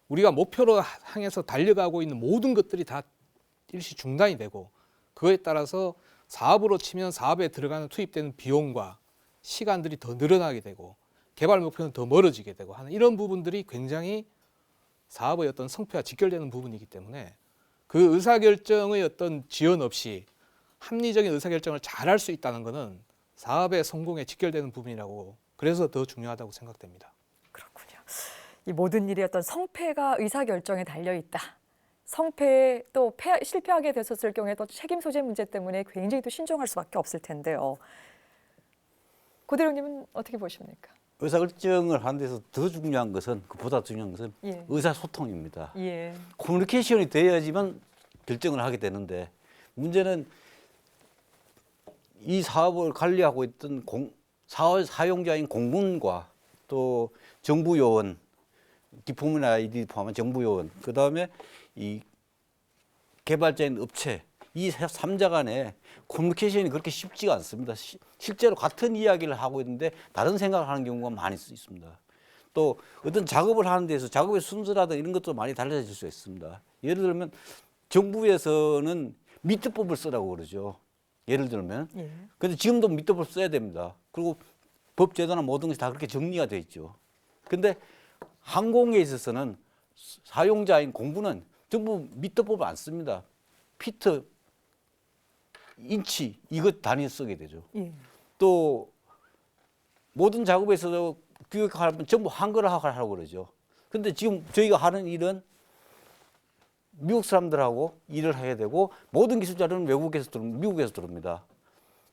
우리가 목표로 향해서 달려가고 있는 모든 것들이 다 일시 중단이 되고 그거에 따라서 사업으로 치면 사업에 들어가는 투입되는 비용과 시간들이 더 늘어나게 되고 개발 목표는 더 멀어지게 되고 하는 이런 부분들이 굉장히 사업의 어떤 성패와 직결되는 부분이기 때문에 그 의사결정의 어떤 지연 없이 합리적인 의사결정을 잘할 수 있다는 것은 사업의 성공에 직결되는 부분이라고 그래서 더 중요하다고 생각됩니다. 그렇군요. 이 모든 일의 어떤 성패가 의사결정에 달려 있다. 성패에 또 실패하게 됐었을 경우에 또 책임 소재 문제 때문에 굉장히 또 신중할 수밖에 없을 텐데요. 고대령님은 어떻게 보십니까? 의사결정을 하는 데서 더 중요한 것은 그보다 중요한 것은 예. 의사소통입니다. 예. 커뮤니케이션이 돼야지만 결정을 하게 되는데 문제는 이 사업을 관리하고 있던 사용자인 공군과 또 정부 요원, 기품이나 아이디 포함한 정부 요원, 그 다음에 이 개발자인 업체, 이 3자 간에 커뮤니케이션이 그렇게 쉽지가 않습니다. 실제로 같은 이야기를 하고 있는데 다른 생각을 하는 경우가 많이 있습니다. 또 어떤 작업을 하는 데서 작업의 순서라든가 이런 것도 많이 달라질 수 있습니다. 예를 들면 정부에서는 미트법을 쓰라고 그러죠. 예를 들면. 예. 근데 지금도 미트법을 써야 됩니다. 그리고 법 제도나 모든 것이 다 그렇게 정리가 돼 있죠. 근데 항공에 있어서는 사용자인 공군은 전부 미터법을 안 씁니다. 피트, 인치 이것 단위 쓰게 되죠. 예. 또 모든 작업에서도 규격하면 전부 한글화하라고 그러죠. 근데 지금 저희가 하는 일은 미국 사람들하고 일을 해야 되고 모든 기술 자료는 미국에서 들어옵니다.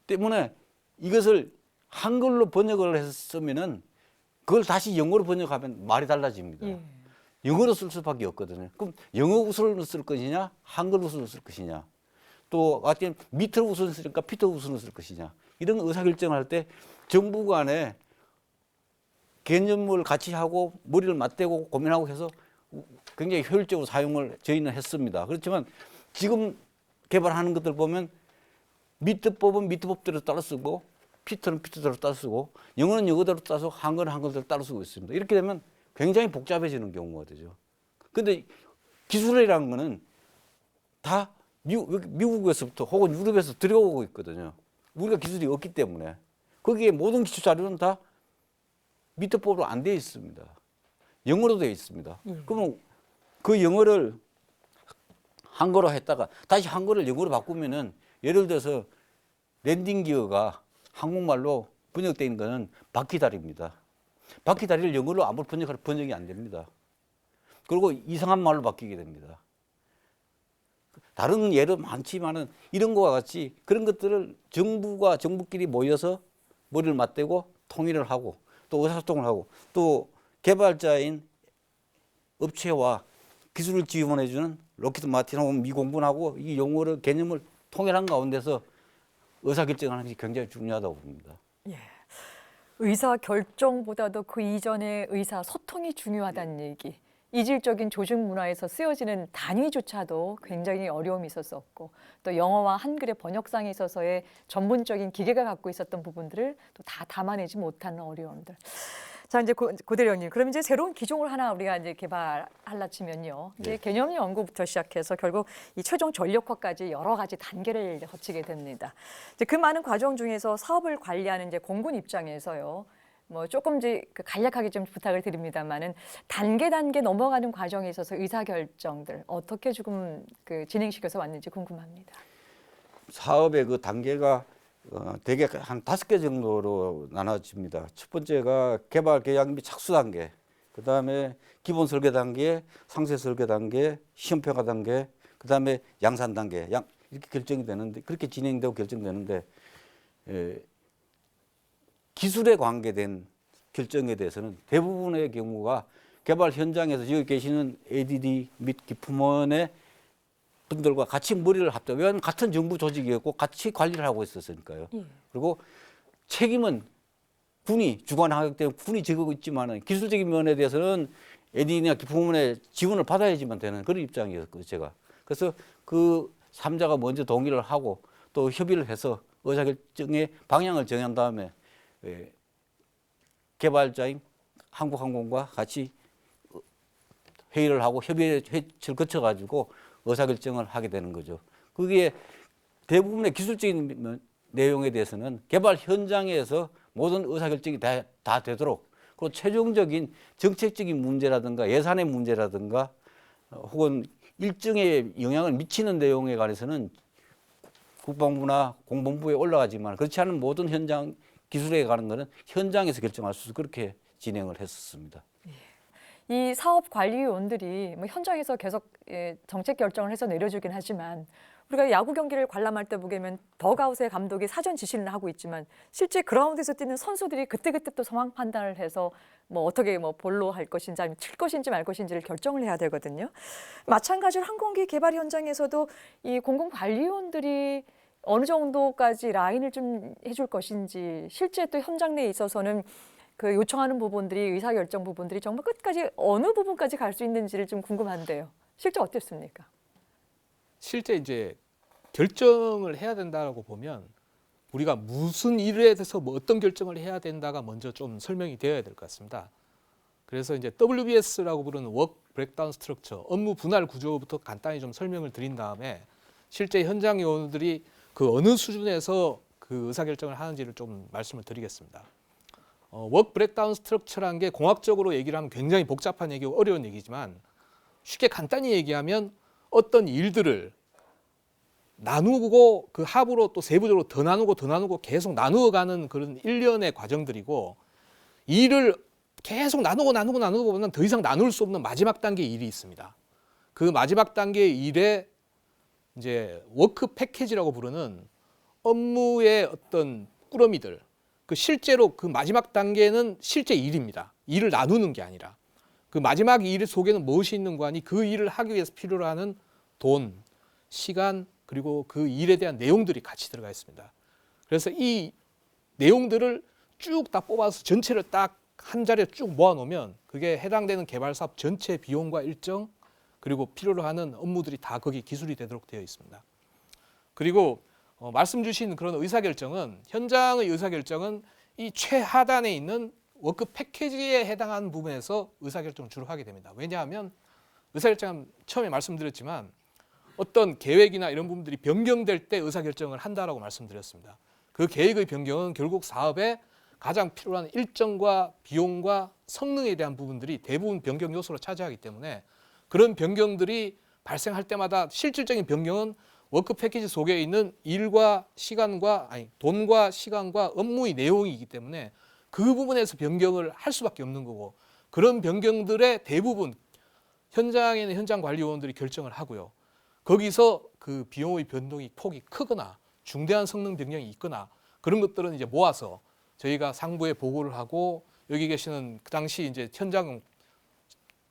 때문에 이것을 한글로 번역을 했으면은 그걸 다시 영어로 번역하면 말이 달라집니다. 예. 영어로 쓸 수밖에 없거든요. 그럼 영어 우선을 쓸 것이냐, 한글 우선을 쓸 것이냐, 또 아까 미터 우선을 쓸까, 피터 우선을 쓸 것이냐 이런 의사결정을 할 때 정부 간에 개념을 같이 하고 머리를 맞대고 고민하고 해서 굉장히 효율적으로 사용을 저희는 했습니다. 그렇지만 지금 개발하는 것들 보면 미트법은 미트법대로 따라 쓰고 피터는 피터대로 따라 쓰고 영어는 영어대로 따라 쓰고 한글은 한글대로 따라 쓰고 있습니다. 이렇게 되면 굉장히 복잡해지는 경우가 되죠. 그런데 기술이라는 거는 다 미국에서부터 혹은 유럽에서 들여오고 있거든요. 우리가 기술이 없기 때문에 거기에 모든 기술 자료는 다 미트법으로 안 되어 있습니다. 영어로 되어 있습니다. 그러면 그 영어를 한글로 했다가 다시 한글을 영어로 바꾸면은 예를 들어서 랜딩 기어가 한국말로 번역되어 있는 거는 바퀴다리입니다. 바퀴다리를 영어로 아무리 번역이 안 됩니다. 그리고 이상한 말로 바뀌게 됩니다. 다른 예도 많지만은 이런 거와 같이 그런 것들을 정부가 정부끼리 모여서 머리를 맞대고 통일을 하고 또 의사소통을 하고 또 개발자인 업체와 기술을 지원해주는 록히드 마틴하고 미공군하고 이 용어를 개념을 통일한 가운데서 의사결정하는 것이 굉장히 중요하다고 봅니다. 예. 의사 결정보다도 그 이전의 의사 소통이 중요하다는 얘기. 이질적인 조직 문화에서 쓰여지는 단위조차도 굉장히 어려움이 있었었고 또 영어와 한글의 번역상에 있어서의 전문적인 기계가 갖고 있었던 부분들을 또 다 담아내지 못하는 어려움들. 자 이제 고대령님, 그럼 이제 새로운 기종을 하나 우리가 이제 개발하려 치면요, 이제 네. 개념 연구부터 시작해서 결국 이 최종 전력화까지 여러 가지 단계를 거치게 됩니다. 이제 그 많은 과정 중에서 사업을 관리하는 이제 공군 입장에서요, 뭐 조금 이제 간략하게 좀 부탁을 드립니다만은 단계 넘어가는 과정에 있어서 의사 결정들 어떻게 조금 진행시켜서 왔는지 궁금합니다. 사업의 그 단계가 대개 한 5개 정도로 나눠집니다. 첫 번째가 개발 계약 및 착수 단계, 그 다음에 기본 설계 단계, 상세 설계 단계, 시험 평가 단계, 그 다음에 양산 단계, 이렇게 결정이 되는데 그렇게 진행되고 결정되는데 기술에 관계된 결정에 대해서는 대부분의 경우가 개발 현장에서 여기 계시는 ADD 및 기품원의 분들과 같이 머리를 합쳐. 왜냐하면 같은 정부 조직이었고 같이 관리를 하고 있었으니까요. 그리고 책임은 군이 주관하기 때문에 군이 지고 있지만 기술적인 면에 대해서는 ADD나 기품원의 지원을 받아야지만 되는 그런 입장이었거든요, 제가. 그래서 그 3자가 먼저 동의를 하고 또 협의를 해서 의사결정의 방향을 정한 다음에 개발자인 한국항공과 같이 회의를 하고 협의를 거쳐가지고 의사결정을 하게 되는 거죠. 그게 대부분의 기술적인 내용에 대해서는 개발 현장에서 모든 의사결정이 다 되도록, 그리고 최종적인 정책적인 문제라든가 예산의 문제라든가 혹은 일정에 영향을 미치는 내용에 관해서는 국방부나 공본부에 올라가지만 그렇지 않은 모든 현장 기술에 관한 거는 현장에서 결정할 수 있어서 그렇게 진행을 했었습니다. 이 사업 관리위원들이 뭐 현장에서 계속 정책 결정을 해서 내려주긴 하지만 우리가 야구 경기를 관람할 때 보면 더가웃의 감독이 사전 지시를 하고 있지만 실제 그라운드에서 뛰는 선수들이 그때그때 또 상황 판단을 해서 뭐 어떻게 뭐 볼로 할 것인지 아니면 칠 것인지 말 것인지를 결정을 해야 되거든요. 마찬가지로 항공기 개발 현장에서도 이 공공관리위원들이 어느 정도까지 라인을 좀 해줄 것인지 실제 또 현장 내에 있어서는 그 요청하는 부분들이 의사결정 부분들이 정말 끝까지 어느 부분까지 갈 수 있는지를 좀 궁금한데요. 실제 어땠습니까? 실제 이제 결정을 해야 된다고 보면 우리가 무슨 일에 대해서 뭐 어떤 결정을 해야 된다가 먼저 좀 설명이 되어야 될 것 같습니다. 그래서 이제 WBS라고 부르는 워크 브레이크다운 스트럭처, 업무 분할 구조부터 간단히 좀 설명을 드린 다음에 실제 현장 요원들이 그 어느 수준에서 그 의사결정을 하는지를 좀 말씀을 드리겠습니다. 워크 브레이크다운 스트럭처라는 게 공학적으로 얘기를 하면 굉장히 복잡한 얘기고 어려운 얘기지만 쉽게 간단히 얘기하면 어떤 일들을 나누고 그 합으로 또 세부적으로 더 나누고 계속 나누어가는 그런 일련의 과정들이고 일을 계속 나누고 보면 더 이상 나눌 수 없는 마지막 단계 일이 있습니다. 그 마지막 단계의 일에 이제 워크 패키지라고 부르는 업무의 어떤 꾸러미들, 그 실제로 그 마지막 단계는 실제 일입니다. 일을 나누는 게 아니라 그 마지막 일 속에는 무엇이 있는 거 아니 그 일을 하기 위해서 필요로 하는 돈, 시간 그리고 그 일에 대한 내용들이 같이 들어가 있습니다. 그래서 이 내용들을 쭉 다 뽑아서 전체를 딱 한 자리에 쭉 모아놓으면 그게 해당되는 개발 사업 전체 비용과 일정 그리고 필요로 하는 업무들이 다 거기 기술이 되도록 되어 있습니다. 그리고 말씀 주신 그런 의사결정은 현장의 의사결정은 이 최하단에 있는 워크 패키지에 해당하는 부분에서 의사결정을 주로 하게 됩니다. 왜냐하면 의사결정은 처음에 말씀드렸지만 어떤 계획이나 이런 부분들이 변경될 때 의사결정을 한다라고 말씀드렸습니다. 그 계획의 변경은 결국 사업에 가장 필요한 일정과 비용과 성능에 대한 부분들이 대부분 변경 요소로 차지하기 때문에 그런 변경들이 발생할 때마다 실질적인 변경은 워크 패키지 속에 있는 돈과 시간과 업무의 내용이기 때문에 그 부분에서 변경을 할 수밖에 없는 거고 그런 변경들의 대부분 현장에는 현장 관리위원들이 결정을 하고요. 거기서 그 비용의 변동이 폭이 크거나 중대한 성능 변경이 있거나 그런 것들은 이제 모아서 저희가 상부에 보고를 하고 여기 계시는 그 당시 이제 현장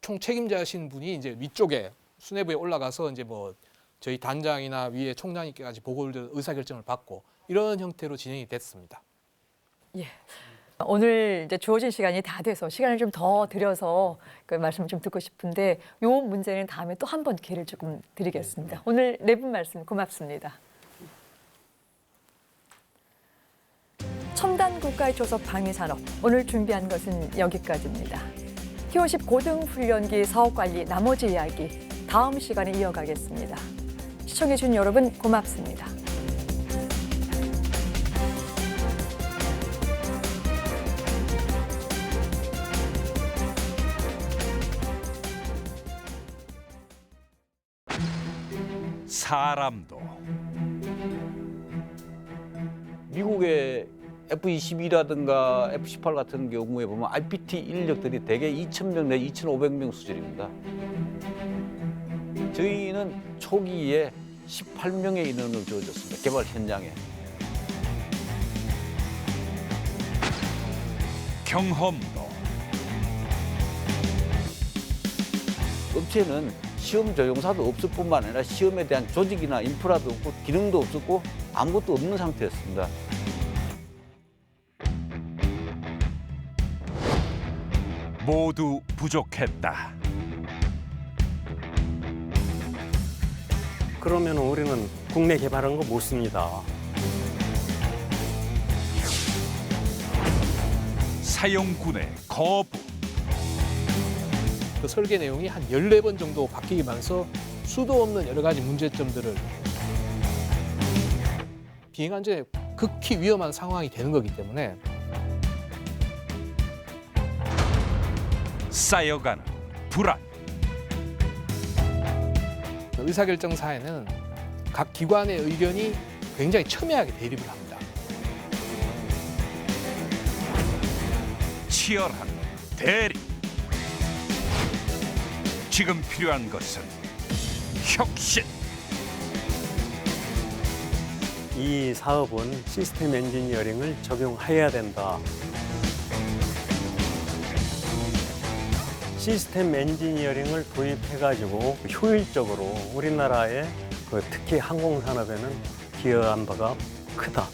총 책임자신 분이 이제 위쪽에 수뇌부에 올라가서 이제 뭐 저희 단장이나 위에 총장님께까지 보고를 의사결정을 받고 이런 형태로 진행이 됐습니다. 예. 오늘 이제 주어진 시간이 다 돼서 시간을 좀 더 들여서 그 말씀을 좀 듣고 싶은데 요 문제는 다음에 또 한 번 기회를 조금 드리겠습니다. 오늘 네 분 말씀 고맙습니다. 첨단 국가의 조석 방위산업 오늘 준비한 것은 여기까지입니다. T50 고등훈련기 사업관리 나머지 이야기 다음 시간에 이어가겠습니다. 시청해주신 여러분 고맙습니다. 사람도 미국의 F-22라든가 F-18 같은 경우에 보면 RPT 인력들이 대개 2,000명 내지 2,500명 수준입니다. 저희는 초기에 18명의 인원을 주어졌습니다. 개발 현장에. 경험도 업체는 시험 조종사도 없을 뿐만 아니라 시험에 대한 조직이나 인프라도 없고 기능도 없었고 아무것도 없는 상태였습니다. 모두 부족했다. 그러면 우리는 국내 개발한 거 못 씁니다. 사용군의 거부. 그 설계 내용이 한 14번 정도 바뀌면서 수도 없는 여러 가지 문제점들을 비행 안전에 극히 위험한 상황이 되는 거기 때문에 쌓여가는 불안. 의사결정 사에는 각 기관의 의견이 굉장히 첨예하게 대립을 합니다. 치열한 대립. 지금 필요한 것은 혁신. 이 사업은 시스템 엔지니어링을 적용해야 된다. 시스템 엔지니어링을 도입해가지고 효율적으로 우리나라의 특히 항공산업에는 기여한 바가 크다.